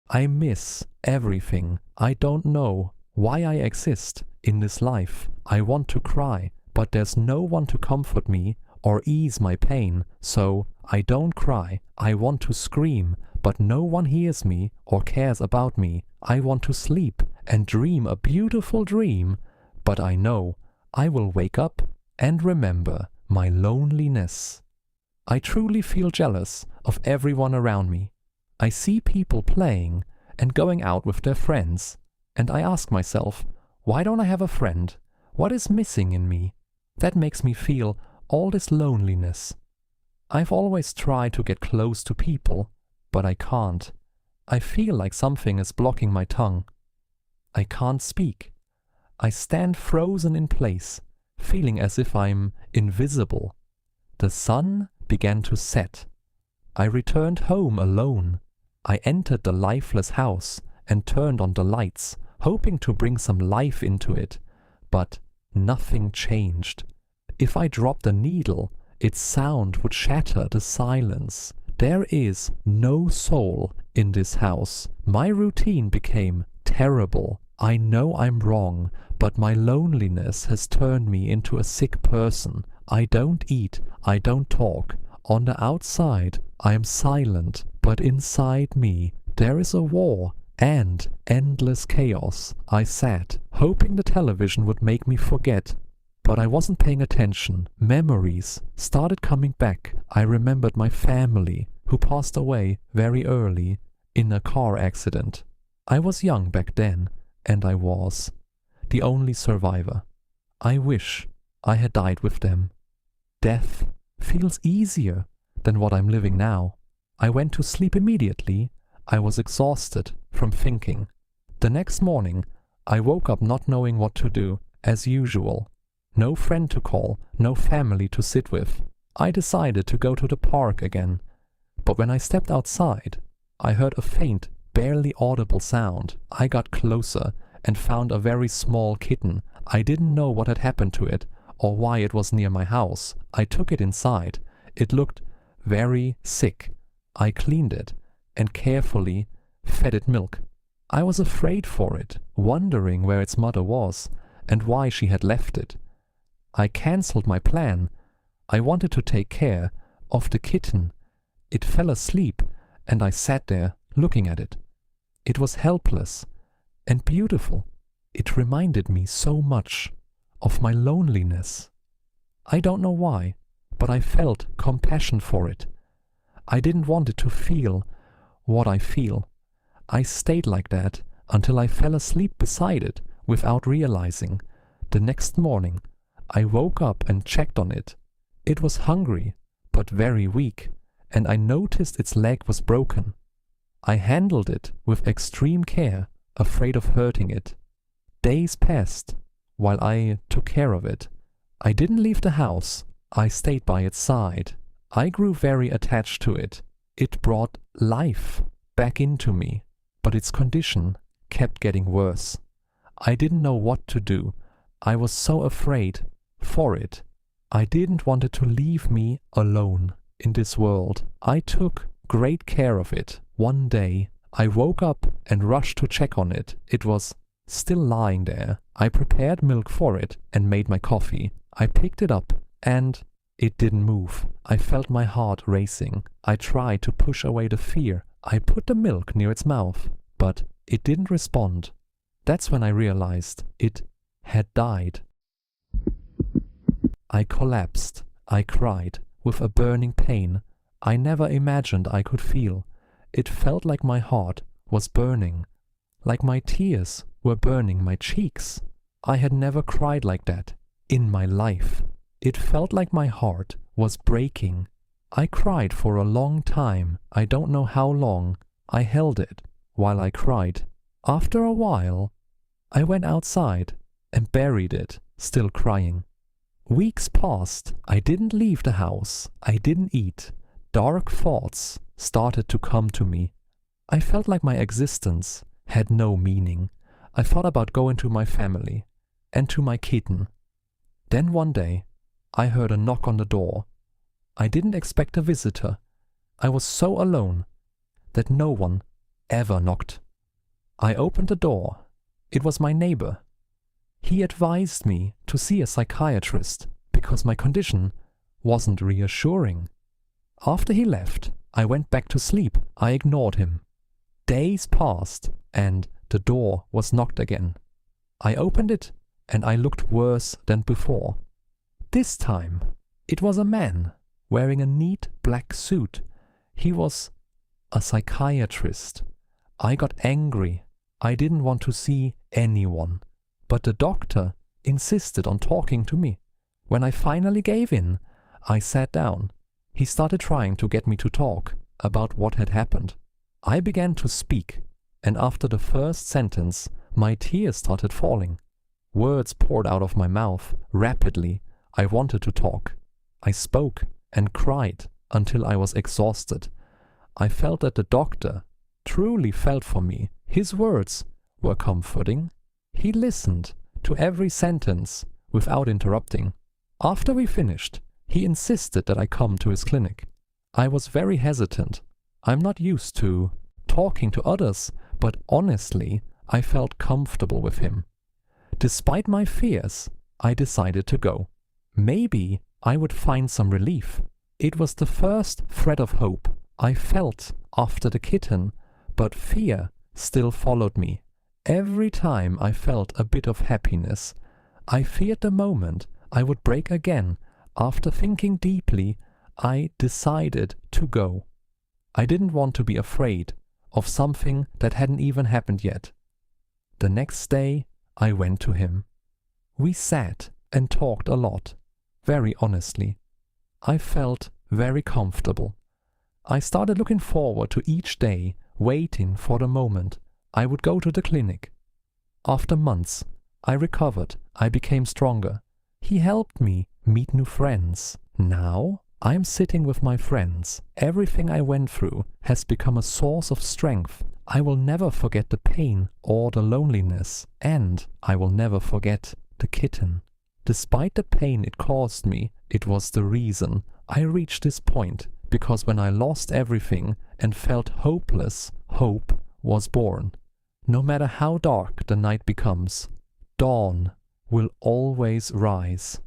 I miss everything. I don't know why I exist in this life. I want to cry, but there's no one to comfort me or ease my pain, so I don't cry. I want to scream, but no one hears me or cares about me. I want to sleep and dream a beautiful dream, but I know I will wake up and remember my loneliness. I truly feel jealous of everyone around me. I see people playing and going out with their friends, and I ask myself, why don't I have a friend? What is missing in me? That makes me feel all this loneliness. I've always tried to get close to people, but I can't. I feel like something is blocking my tongue. I can't speak. I stand frozen in place, feeling as if I'm invisible. The sun began to set. I returned home alone. I entered the lifeless house and turned on the lights, hoping to bring some life into it, but nothing changed. If I dropped a needle, its sound would shatter the silence. There is no soul in this house. My routine became terrible. I know I'm wrong, but my loneliness has turned me into a sick person. I don't eat, I don't talk. On the outside, I am silent, but inside me, there is a war and endless chaos. I sat, hoping the television would make me forget. But I wasn't paying attention. Memories started coming back. I remembered my family, who passed away very early in a car accident. I was young back then, and I was the only survivor. I wish I had died with them. Death feels easier than what I'm living now. I went to sleep immediately. I was exhausted from thinking. The next morning, I woke up not knowing what to do, as usual. No friend to call, no family to sit with. I decided to go to the park again. But when I stepped outside, I heard a faint, barely audible sound. I got closer and found a very small kitten. I didn't know what had happened to it or why it was near my house. I took it inside. It looked very sick. I cleaned it and carefully fed it milk. I was afraid for it, wondering where its mother was and why she had left it. I cancelled my plan. I wanted to take care of the kitten. It fell asleep, and I sat there looking at it. It was helpless and beautiful. It reminded me so much of my loneliness. I don't know why, but I felt compassion for it. I didn't want it to feel what I feel. I stayed like that until I fell asleep beside it without realizing. The next morning, I woke up and checked on it. It was hungry, but very weak, and I noticed its leg was broken. I handled it with extreme care, afraid of hurting it. Days passed while I took care of it. I didn't leave the house. I stayed by its side. I grew very attached to it. It brought life back into me, but its condition kept getting worse. I didn't know what to do. I was so afraid for it. I didn't want it to leave me alone in this world. I took great care of it. One day, I woke up and rushed to check on it. It was still lying there. I prepared milk for it and made my coffee. I picked it up and it didn't move. I felt my heart racing. I tried to push away the fear. I put the milk near its mouth, but it didn't respond. That's when I realized it had died. I collapsed. I cried with a burning pain I never imagined I could feel. It felt like my heart was burning, like my tears were burning my cheeks. I had never cried like that in my life. It felt like my heart was breaking. I cried for a long time. I don't know how long. I held it while I cried. After a while, I went outside and buried it, still crying. Weeks passed. I didn't leave the house. I didn't eat. Dark thoughts started to come to me. I felt like my existence had no meaning. I thought about going to my family and to my kitten. Then one day, I heard a knock on the door. I didn't expect a visitor. I was so alone that no one ever knocked. I opened the door. It was my neighbor. He advised me to see a psychiatrist because my condition wasn't reassuring. After he left, I went back to sleep. I ignored him. Days passed and the door was knocked again. I opened it and I looked worse than before. This time, it was a man wearing a neat black suit. He was a psychiatrist. I got angry. I didn't want to see anyone. But the doctor insisted on talking to me. When I finally gave in, I sat down. He started trying to get me to talk about what had happened. I began to speak, and after the first sentence, my tears started falling. Words poured out of my mouth rapidly. I wanted to talk. I spoke and cried until I was exhausted. I felt that the doctor truly felt for me. His words were comforting. He listened to every sentence without interrupting. After we finished, he insisted that I come to his clinic. I was very hesitant. I'm not used to talking to others, but honestly, I felt comfortable with him. Despite my fears, I decided to go. Maybe I would find some relief. It was the first thread of hope I felt after the kitten, but fear still followed me. Every time I felt a bit of happiness, I feared the moment I would break again. After thinking deeply, I decided to go. I didn't want to be afraid of something that hadn't even happened yet. The next day, I went to him. We sat and talked a lot, very honestly. I felt very comfortable. I started looking forward to each day, waiting for the moment I would go to the clinic. After months, I recovered. I became stronger. He helped me meet new friends. Now, I'm sitting with my friends. Everything I went through has become a source of strength. I will never forget the pain or the loneliness, and I will never forget the kitten. Despite the pain it caused me, it was the reason I reached this point, because when I lost everything and felt hopeless, hope was born. No matter how dark the night becomes, dawn will always rise.